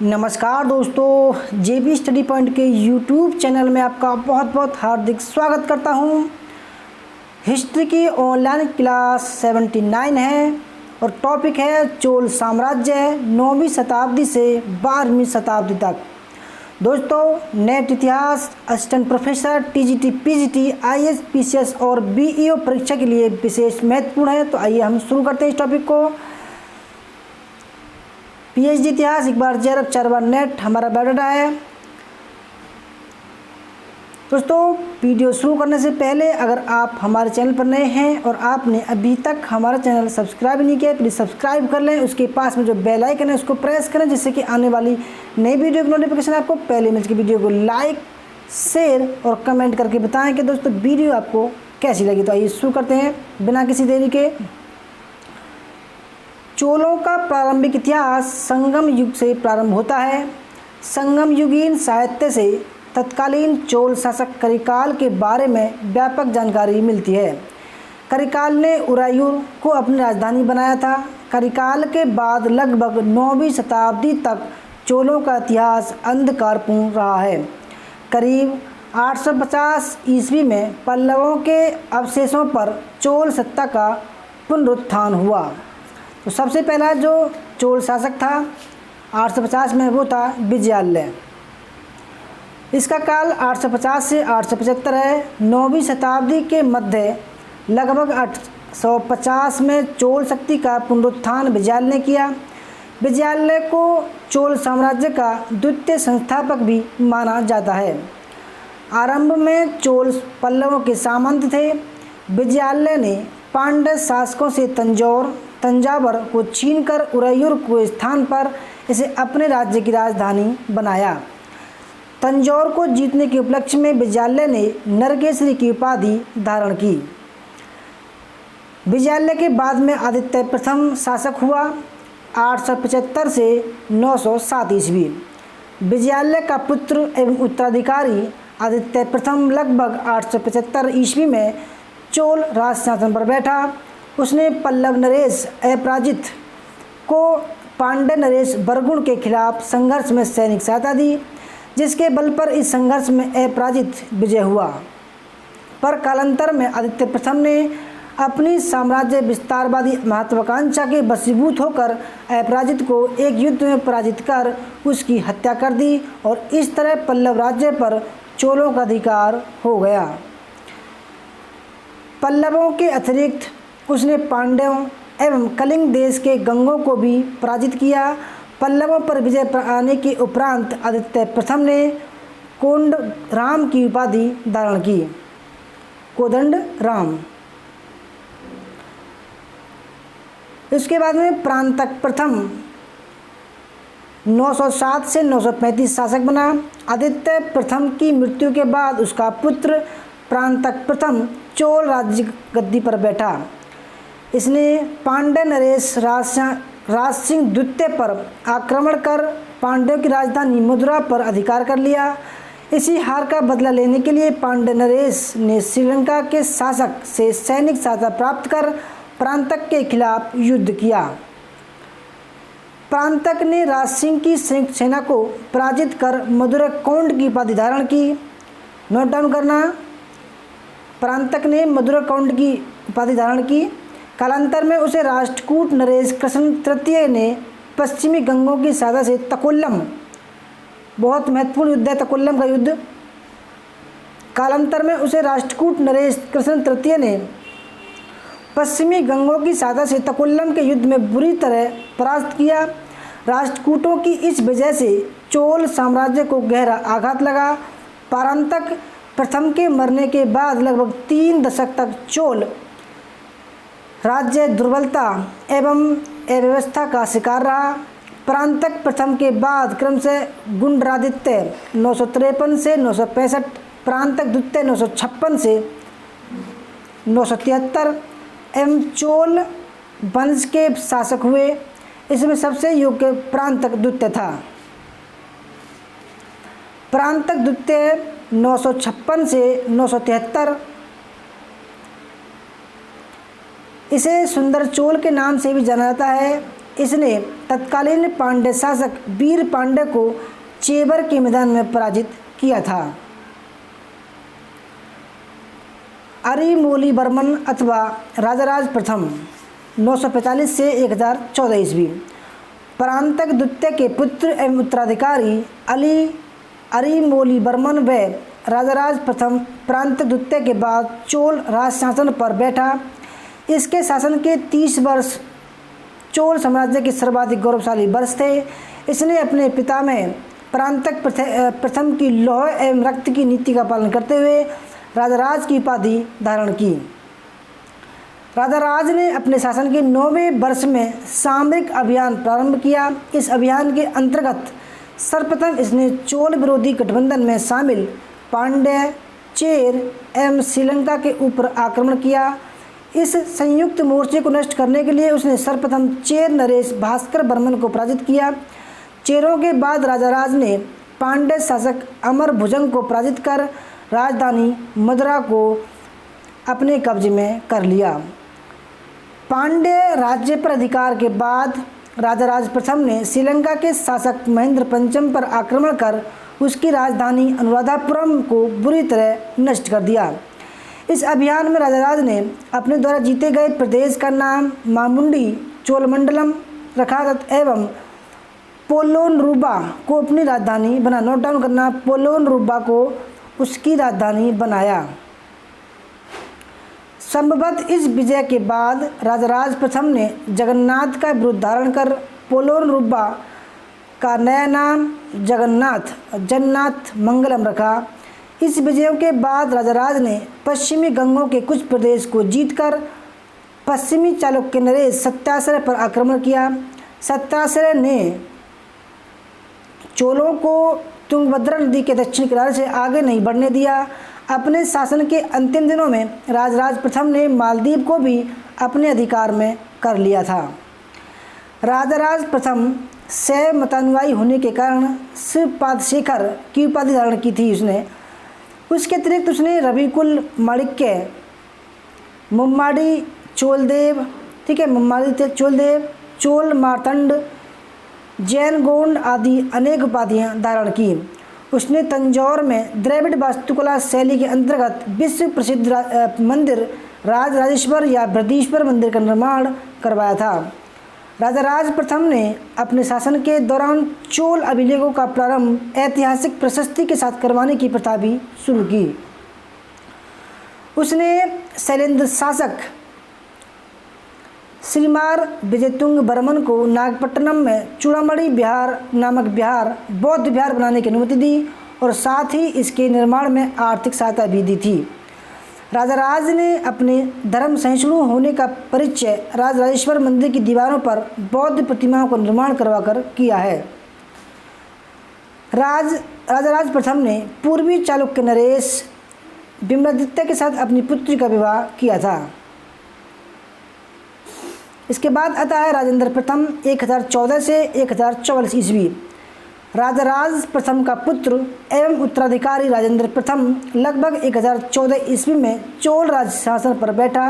नमस्कार दोस्तों, जेबी study point के यूट्यूब चैनल में आपका बहुत बहुत हार्दिक स्वागत करता हूं। हिस्ट्री की ऑनलाइन क्लास 79 है और टॉपिक है चोल साम्राज्य 9वीं शताब्दी से 12वीं शताब्दी तक। दोस्तों, नेट इतिहास assistant professor TGT, PGT, IAS, PCS और बीईओ परीक्षा के लिए विशेष महत्वपूर्ण है। तो आइए हम शुरू करते हैं इस टॉपिक को। पीएचडी इतिहास एक बार जेआरएफ 4 बार नेट हमारा बायोडाटा है। दोस्तों, वीडियो शुरू करने से पहले अगर आप हमारे चैनल पर नए हैं और आपने अभी तक हमारा चैनल सब्सक्राइब नहीं किया, प्लीज़ सब्सक्राइब कर लें। उसके पास में जो बेल आइकन है उसको प्रेस करें, जिससे कि आने वाली नई वीडियो की नोटिफिकेशन आपको पहले मिल सके। वीडियो को लाइक, शेयर और कमेंट करके बताएं कि दोस्तों वीडियो आपको कैसी लगी। तो आइए शुरू करते हैं बिना किसी देरी के। चोलों का प्रारंभिक इतिहास संगम युग से प्रारंभ होता है। संगम युगीन साहित्य से तत्कालीन चोल शासक करिकाल के बारे में व्यापक जानकारी मिलती है। करिकाल ने उरायूर को अपनी राजधानी बनाया था। करिकाल के बाद लगभग 9वीं शताब्दी तक चोलों का इतिहास अंधकारपूर्ण रहा है। करीब 850 ईस्वी में पल्लवों के अवशेषों पर चोल सत्ता का पुनरुत्थान हुआ। तो सबसे पहला जो चोल शासक था 850 में, वो था विजयालय। इसका काल 850 से 875 है। 9वीं शताब्दी के मध्य लगभग 850 में चोल शक्ति का पुनरुत्थान विजयालय ने किया। विजयालय को चोल साम्राज्य का द्वितीय संस्थापक भी माना जाता है। आरंभ में चोल पल्लवों के सामंत थे। विजयालय ने पांड्य शासकों से तंजावर को छीनकर उरायूर के स्थान पर इसे अपने राज्य की राजधानी बनाया। तंजौर को जीतने के उपलक्ष्य में विजयालय ने नरकेसरी की उपाधि धारण की। विजयालय के बाद में आदित्य प्रथम शासक हुआ 875 से 907 ईस्वी। विजयालय का पुत्र एवं उत्तराधिकारी आदित्य प्रथम लगभग 875 ईस्वी में चोल राज सिंहासन पर बैठा। उसने पल्लव नरेश अपराजित को पांड्य नरेश बरगुण के खिलाफ संघर्ष में सैनिक सहायता दी, जिसके बल पर इस संघर्ष में अपराजित विजय हुआ। पर कालांतर में आदित्य प्रथम ने अपनी साम्राज्य विस्तारवादी महत्वाकांक्षा के वशीभूत होकर अपराजित को एक युद्ध में पराजित कर उसकी हत्या कर दी और इस तरह पल्लव राज्य पर चोलों का अधिकार हो गया। पल्लवों के अतिरिक्त उसने पांड्यों एवं कलिंग देश के गंगों को भी पराजित किया। पल्लवों पर विजय पाने के उपरांत आदित्य प्रथम ने कोदंड राम की उपाधि धारण की। कोदंड राम। इसके बाद में प्रांतक प्रथम 907 से 935 शासक बना। आदित्य प्रथम की मृत्यु के बाद उसका पुत्र प्रांतक प्रथम चोल राज्य गद्दी पर बैठा। इसने पांड्य नरेश राज सिंह द्वितीय पर आक्रमण कर पांड्यों की राजधानी मदुरा पर अधिकार कर लिया। इसी हार का बदला लेने के लिए पांड्य नरेश ने श्रीलंका के शासक से सैनिक सहायता प्राप्त कर प्रांतक के खिलाफ युद्ध किया। प्रांतक ने राज सिंह की संयुक्त सेना को पराजित कर मदुरा कौंड की उपाधि धारण की। नोट डाउन करना, प्रांतक ने मदुरा कौंड की उपाधि धारण की। कालांतर में उसे राष्ट्रकूट नरेश कृष्ण तृतीय ने पश्चिमी गंगों की सहायता से तकोल्लम, बहुत महत्वपूर्ण युद्ध है तकोल्लम का युद्ध। कालांतर में उसे राष्ट्रकूट नरेश कृष्ण तृतीय ने पश्चिमी गंगों की सहायता से तकोल्लम के युद्ध में बुरी तरह परास्त किया। राष्ट्रकूटों की इस विजय से चोल साम्राज्य को गहरा आघात लगा। प्रांतक प्रथम के मरने के बाद लगभग 3 दशक तक चोल राज्य दुर्बलता एवं अव्यवस्था का शिकार रहा। प्रांतक प्रथम के बाद क्रमशः गुंडरादित्य 953 से 965, प्रांतक द्वितीय 956 से 973 एवं चोल वंश के शासक हुए। इसमें सबसे योग्य प्रांतक द्वितीय था। प्रांतक द्वितीय 956 से 973 इसे सुंदर चोल के नाम से भी जाना जाता है। इसने तत्कालीन पांड्य शासक वीर पांड्य को चेबर के मैदान में पराजित किया था। अरिमोलीवर्मन अथवा राजराज प्रथम 945 से 1014 ईस्वी परांतक द्वितीय के पुत्र एवं उत्तराधिकारी अरिमोलीवर्मन व राजराज प्रथम परांतक द्वितीय के बाद चोल राज शासन पर बैठा। इसके शासन के 30 वर्ष चोल साम्राज्य के सर्वाधिक गौरवशाली वर्ष थे। इसने अपने पितामह परांतक प्रथम की लौह एवं रक्त की नीति का पालन करते हुए राजराज की उपाधि धारण की। राजाराज ने अपने शासन के 9वें वर्ष में सामरिक अभियान प्रारंभ किया। इस अभियान के अंतर्गत सर्वप्रथम इसने चोल विरोधी गठबंधन में शामिल पांड्य, चेर एवं श्रीलंका के ऊपर आक्रमण किया। इस संयुक्त मोर्चे को नष्ट करने के लिए उसने सर्वप्रथम चेर नरेश भास्कर वर्मन को पराजित किया। चेरों के बाद राजाराज ने पांड्य शासक अमर भुजंग को पराजित कर राजधानी मदुरा को अपने कब्जे में कर लिया। पांड्य राज्य पर अधिकार के बाद राजाराज प्रथम ने श्रीलंका के शासक महेंद्र पंचम पर आक्रमण कर उसकी राजधानी अनुराधापुरम को बुरी तरह नष्ट कर दिया। इस अभियान में राजाराज ने अपने द्वारा जीते गए प्रदेश का नाम मामुंडी चोलमंडलम रखा एवं पोलोनरूबा को अपनी राजधानी बना। नोट डाउन करना, पोलोनरूबा को उसकी राजधानी बनाया। संभवतः इस विजय के बाद राजाराज प्रथम ने जगन्नाथ का विरुद्ध धारण कर पोलोनरूबा का नया नाम जगन्नाथ मंगलम रखा। इस विजयों के बाद राजाराज ने पश्चिमी गंगों के कुछ प्रदेश को जीतकर पश्चिमी चालुक्य नरेश सत्याश्रय पर आक्रमण किया। सत्याश्रय ने चोलों को तुंगभद्रा नदी के दक्षिण किनारे से आगे नहीं बढ़ने दिया। अपने शासन के अंतिम दिनों में राजराज प्रथम ने मालदीव को भी अपने अधिकार में कर लिया था। राजाराज प्रथम शैव मतानुयायी होने के कारण शिवपाद शेखर की उपाधि धारण की थी उसने। उसके अतिरिक्त उसने रविकुल माणिक्य, मुम्माडी चोलदेव, ठीक है, मुम्माडी चोलदेव, चोल मार्तंड, जैन गोंड आदि अनेक उपाधियाँ धारण की। उसने तंजौर में द्रविड़ वास्तुकला शैली के अंतर्गत विश्व प्रसिद्ध मंदिर राजराजेश्वर या बृहदीश्वर मंदिर का निर्माण करवाया था। राजाराज प्रथम ने अपने शासन के दौरान चोल अभिलेखों का प्रारंभ ऐतिहासिक प्रशस्ति के साथ करवाने की प्रथा भी शुरू की। उसने शैलेंद्र शासक श्रीमार विजयतुंग बर्मन को नागपट्टनम में चूड़ामणि विहार नामक विहार बौद्ध विहार बनाने की अनुमति दी और साथ ही इसके निर्माण में आर्थिक सहायता भी दी थी। राजाराज ने अपने धर्म सहिष्णु होने का परिचय राजराजेश्वर मंदिर की दीवारों पर बौद्ध प्रतिमाओं का निर्माण करवाकर किया है। राजाराज प्रथम ने पूर्वी चालुक्य नरेश विमलादित्य के साथ अपनी पुत्री का विवाह किया था। इसके बाद आता है राजेंद्र प्रथम 1014 से 1044 ईस्वी। राजाराज प्रथम का पुत्र एवं उत्तराधिकारी राजेंद्र प्रथम लगभग 1014 ईस्वी में चोल राज शासन पर बैठा।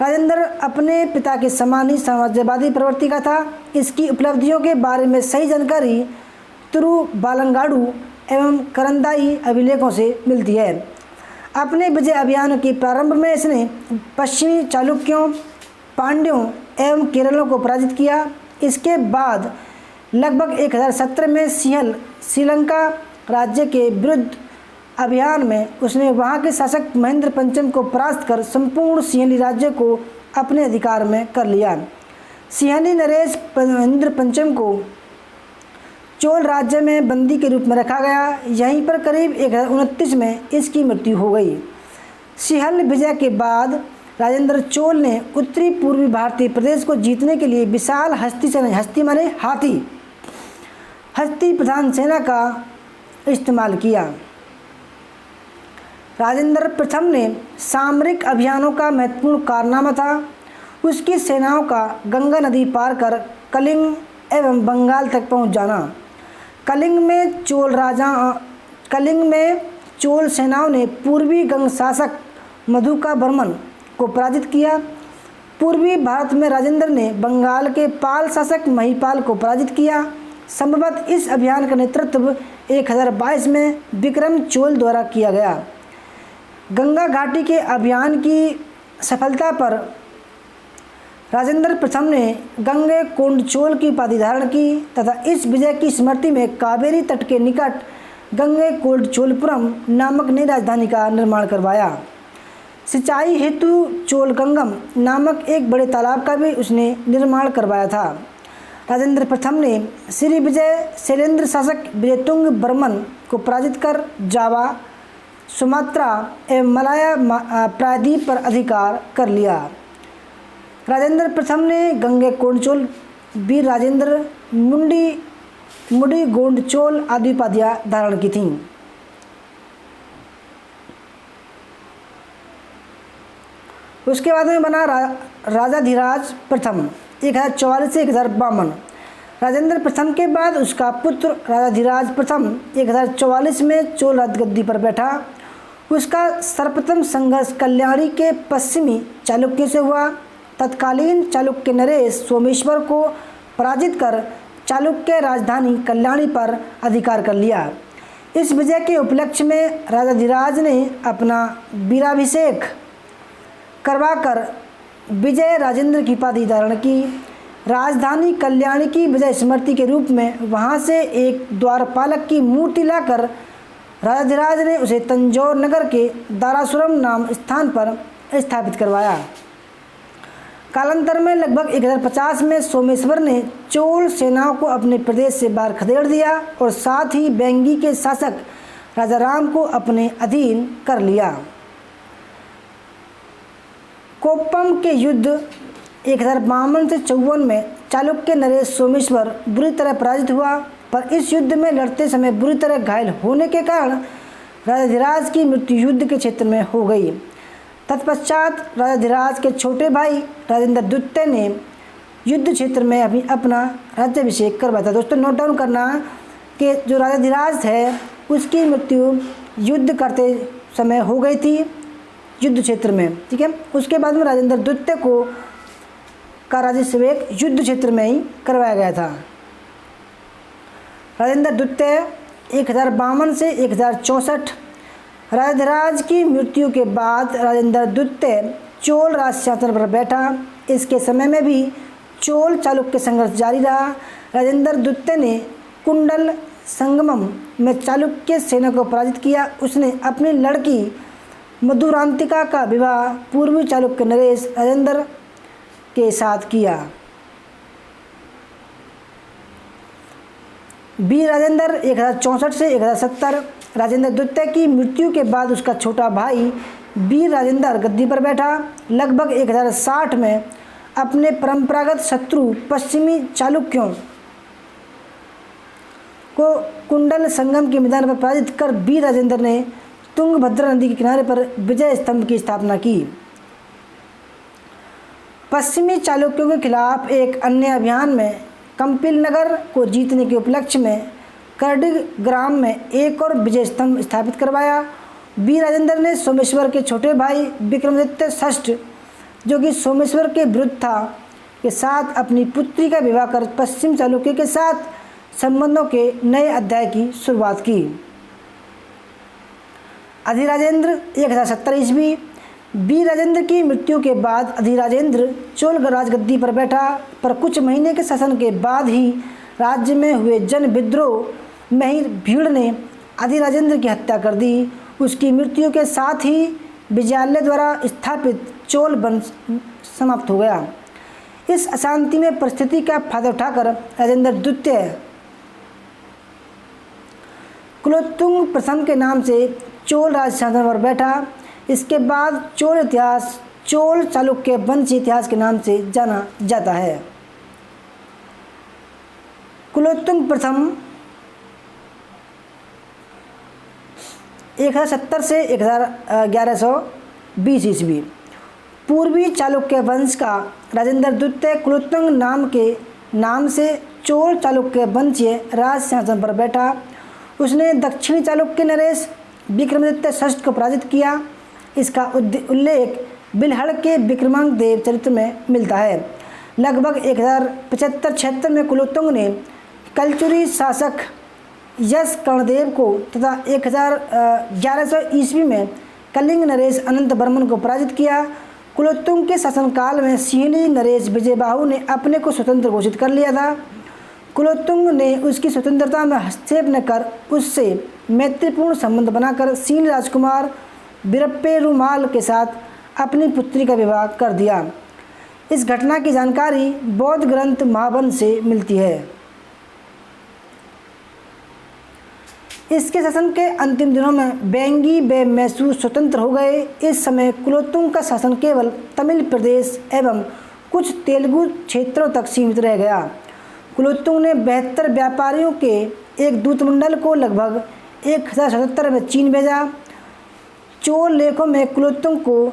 राजेंद्र अपने पिता के समान ही साम्राज्यवादी प्रवृत्ति का था। इसकी उपलब्धियों के बारे में सही जानकारी तिरुबालंगाडु एवं करंदाई अभिलेखों से मिलती है। अपने विजय अभियान के प्रारंभ में इसने पश्चिमी चालुक्यों, पांड्यों एवं केरलों को पराजित किया। इसके बाद लगभग 1017 में सिंहल श्रीलंका राज्य के विरुद्ध अभियान में उसने वहां के शासक महेंद्र पंचम को परास्त कर संपूर्ण सिंहली राज्य को अपने अधिकार में कर लिया। सिंहली नरेश महेंद्र पंचम को चोल राज्य में बंदी के रूप में रखा गया। यहीं पर करीब 1029 में इसकी मृत्यु हो गई। सिंहल विजय के बाद राजेंद्र चोल ने उत्तरी पूर्वी भारतीय प्रदेश को जीतने के लिए विशाल हस्ती माने हस्ती प्रधान सेना का इस्तेमाल किया। राजेंद्र प्रथम ने सामरिक अभियानों का महत्वपूर्ण कारनामा था उसकी सेनाओं का गंगा नदी पार कर कलिंग एवं बंगाल तक पहुंच जाना। कलिंग में चोल सेनाओं ने पूर्वी गंग शासक मधुका बर्मन को पराजित किया। पूर्वी भारत में राजेंद्र ने बंगाल के पाल शासक महिपाल को पराजित किया। संभवतः इस अभियान का नेतृत्व 1022 में विक्रम चोल द्वारा किया गया। गंगा घाटी के अभियान की सफलता पर राजेंद्र प्रथम ने गंगे कोंड चोल की उपाधि धारण की तथा इस विजय की स्मृति में कावेरी तट के निकट गंगे कोंड चोलपुरम नामक नई राजधानी का निर्माण करवाया। सिंचाई हेतु चोलगंगम नामक एक बड़े तालाब का भी उसने निर्माण करवाया था। राजेंद्र प्रथम ने श्री विजय शैलेंद्र शासक विजयतुंग बर्मन को पराजित कर जावा, सुमात्रा एवं मलाया प्रायद्वीप पर अधिकार कर लिया। राजेंद्र प्रथम ने गंगे कोंड चोल, वीर राजेंद्र, मुडी गोंड चोल आदि उपाधियाँ धारण की थीं। उसके बाद में बना राजाधिराज प्रथम 1044 से 1052। राजेंद्र प्रथम के बाद उसका पुत्र राजाधिराज प्रथम 1044 में चोल राजगद्दी पर बैठा। उसका सर्वप्रथम संघर्ष कल्याणी के पश्चिमी चालुक्य से हुआ। तत्कालीन चालुक्य नरेश सोमेश्वर को पराजित कर चालुक्य राजधानी कल्याणी पर अधिकार कर लिया। इस विजय के उपलक्ष्य में राजाधिराज ने अपना वीराभिषेक करवाकर विजय राजेंद्र की उपाधि धारण की। राजधानी कल्याणी की विजय स्मृति के रूप में वहां से एक द्वारपालक की मूर्ति लाकर राजाधिराज ने उसे तंजौर नगर के दारासुरम नाम स्थान पर स्थापित करवाया। कालांतर में लगभग 1050 में सोमेश्वर ने चोल सेनाओं को अपने प्रदेश से बाहर खदेड़ दिया और साथ ही बेंगी के शासक राजाराम को अपने अधीन कर लिया। कोप्पम के युद्ध 1052 से 54 में चालुक्य नरेश सोमेश्वर बुरी तरह पराजित हुआ, पर इस युद्ध में लड़ते समय बुरी तरह घायल होने के कारण राजाधिराज की मृत्यु युद्ध के क्षेत्र में हो गई। तत्पश्चात राजाधिराज के छोटे भाई राजेंद्र द्वितीय ने युद्ध क्षेत्र में अभी अपना राज्याभिषेक करवाया था। दोस्तों नोट डाउन करना कि जो राजाधिराज है उसकी मृत्यु युद्ध करते समय हो गई थी युद्ध क्षेत्र में, ठीक है। उसके बाद में राजेंद्र द्वितीय को का राज्याभिषेक युद्ध क्षेत्र में ही करवाया गया था। राजेंद्र द्वितीय 1052 से 1064। राजाधिराज की मृत्यु के बाद राजेंद्र द्वितीय चोल राजसिंहासन पर बैठा। इसके समय में भी चोल चालुक्य संघर्ष जारी रहा। राजेंद्र द्वितीय ने कुंडल संगमम में चालुक्य सेना को पराजित किया। उसने अपनी लड़की मधुरांतिका का विवाह पूर्वी चालुक्य नरेश राजेंद्र के साथ किया। वीर राजेंद्र 1064 से 1070। राजेंद्र द्वितीय की मृत्यु के बाद उसका छोटा भाई वीर राजेंद्र गद्दी पर बैठा। लगभग 1060 में अपने परंपरागत शत्रु पश्चिमी चालुक्यों को कुंडल संगम के मैदान पर पराजित कर वीर राजेंद्र ने तुंगभद्रा नदी के किनारे पर विजय स्तंभ की स्थापना की। पश्चिमी चालुक्यों के खिलाफ एक अन्य अभियान में कंपिल नगर को जीतने के उपलक्ष्य में करडीग्राम में एक और विजय स्तंभ स्थापित करवाया। वीर राजेंद्र ने सोमेश्वर के छोटे भाई विक्रमादित्य षष्ठ, जो कि सोमेश्वर के विरुद्ध था, के साथ अपनी पुत्री का विवाह कर पश्चिम चालुक्य के साथ संबंधों के नए अध्याय की शुरुआत की। अधिराजेंद्र 1070 ईस्वी। वीर राजेंद्र की मृत्यु के बाद अधिराजेंद्र चोल राजगद्दी पर बैठा, पर कुछ महीने के शासन के बाद ही राज्य में हुए जन विद्रोह में ही भीड़ ने अधिराजेंद्र की हत्या कर दी। उसकी मृत्यु के साथ ही विजयालय द्वारा स्थापित चोल वंश समाप्त हो गया। इस अशांति में परिस्थिति का फायदा उठाकर राजेंद्र द्वितीय कुलोत्तुंग प्रथम के नाम से चोल राजसिंहासन पर बैठा। इसके बाद चोल इतिहास चोल चालुक्य वंश इतिहास के नाम से जाना जाता है। कुलोत्तुंग प्रथम 1070 से 1120 ईस्वी। पूर्वी चालुक्य वंश का राजेंद्र द्वितीय कुलोत्तुंग नाम से चोल चालुक्य वंशीय राज सिंहासन पर बैठा। उसने दक्षिणी चालुक्य नरेश विक्रमादित्य षष्ठ को पराजित किया। इसका उल्लेख बिल्हड़ के विक्रमांकदेव चरित्र में मिलता है। लगभग 1075-76 में कुलोत्तुंग ने कलचुरी शासक यश कर्णदेव को तथा 1100 ईस्वी में कलिंग नरेश अनंत वर्मन को पराजित किया। कुलोत्तुंग के शासनकाल में सिंहली नरेश विजयबाहु ने अपने को स्वतंत्र घोषित कर लिया था। कुलोत्तुंग ने उसकी स्वतंत्रता में हस्तक्षेप न कर उससे मैत्रीपूर्ण संबंध बनाकर सिंहली राजकुमार वीरप्पेरुमाल के साथ अपनी पुत्री का विवाह कर दिया। इस घटना की जानकारी बौद्ध ग्रंथ महावंश से मिलती है। इसके शासन के अंतिम दिनों में वेंगी व मैसूर स्वतंत्र हो गए। इस समय कुलोत्तुंग का शासन केवल तमिल प्रदेश एवं कुछ तेलुगु क्षेत्रों तक सीमित रह गया। कुलोत्तुंग ने 72 व्यापारियों के एक दूतमंडल को लगभग 1077 में चीन भेजा। चोल लेखों में कुलोत्तुंग को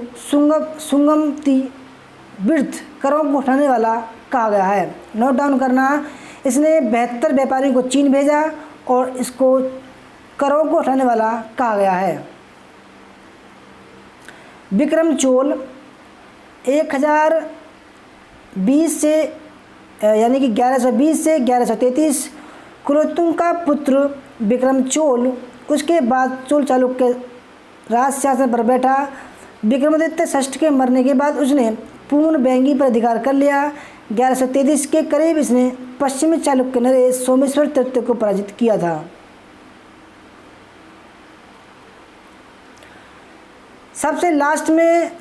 सुंगमती वृद्ध करों को उठाने वाला कहा गया है। नोट डाउन करना, इसने 72 व्यापारियों को चीन भेजा और इसको करों को उठाने वाला कहा गया है। विक्रम चोल 1020 से यानी कि 1120 से 1133 कुलोत्तुंग का पुत्र विक्रम चोल उसके बाद चोल चालुक्य राज शासन पर बैठा। विक्रमादित्य षष्ठ के मरने के बाद उसने पूर्ण वेंगी पर अधिकार कर लिया। 1133 के करीब इसने पश्चिमी चालुक्य नरेश सोमेश्वर तृतीय को पराजित किया था। सबसे लास्ट में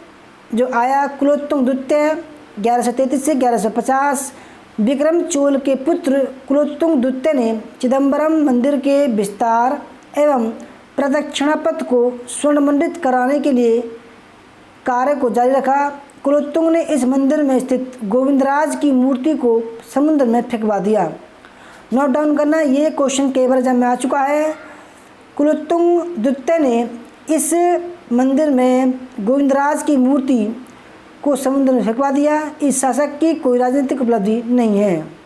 जो आया कुलोत्तुंग द्वितीय 1133 से 1150। विक्रम चोल के पुत्र कुलोत्तुंग द्वितीय ने चिदम्बरम मंदिर के विस्तार एवं प्रदक्षिणा पथ को स्वर्णमंडित कराने के लिए कार्य को जारी रखा। कुलोत्तुंग ने इस मंदिर में स्थित गोविंदराज की मूर्ति को समुद्र में फेंकवा दिया। नोट डाउन करना, ये क्वेश्चन कई बार एग्जाम में आ चुका है। कुलोत्तुंग द्वितीय ने इस मंदिर में गोविंदराज की मूर्ति को समुद्र में फेंकवा दिया। इस शासक की कोई राजनीतिक उपलब्धि नहीं है।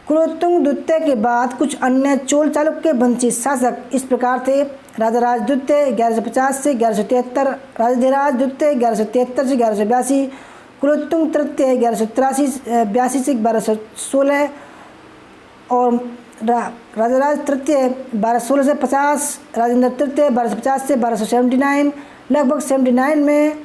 कुलोत्तुंग द्वितीय के बाद कुछ अन्य चोल चालुक्य वंशी शासक इस प्रकार थे। राजाराज द्वितीय 1150 से 1173, राजाधिराज द्वितीय 1173 से 1182, कुलोत्तुंग तृतीय 1182 से 1216 और राजाराज तृतीय 1216 से 50, राजेंद्र तृतीय 1250 से 1279। लगभग 79 में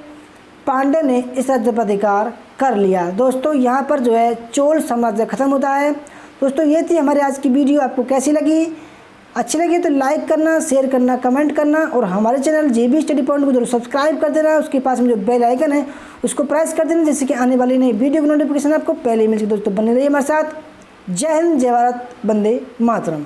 पांड्य ने इस राज्य पर अधिकार कर लिया। दोस्तों यहाँ पर जो है चोल साम्राज्य खत्म होता है। दोस्तों ये थी हमारी आज की वीडियो। आपको कैसी लगी? अच्छी लगी तो लाइक करना, शेयर करना, कमेंट करना और हमारे चैनल JB स्टडी पॉइंट को जरूर सब्सक्राइब कर देना। उसके पास में जो बेल आइकन है उसको प्रेस कर देना, जिससे कि आने वाली नई वीडियो की नोटिफिकेशन आपको पहले मिल सके। दोस्तों बने रहिए हमारे साथ। जय हिंद, जय भारत, वंदे मातरम।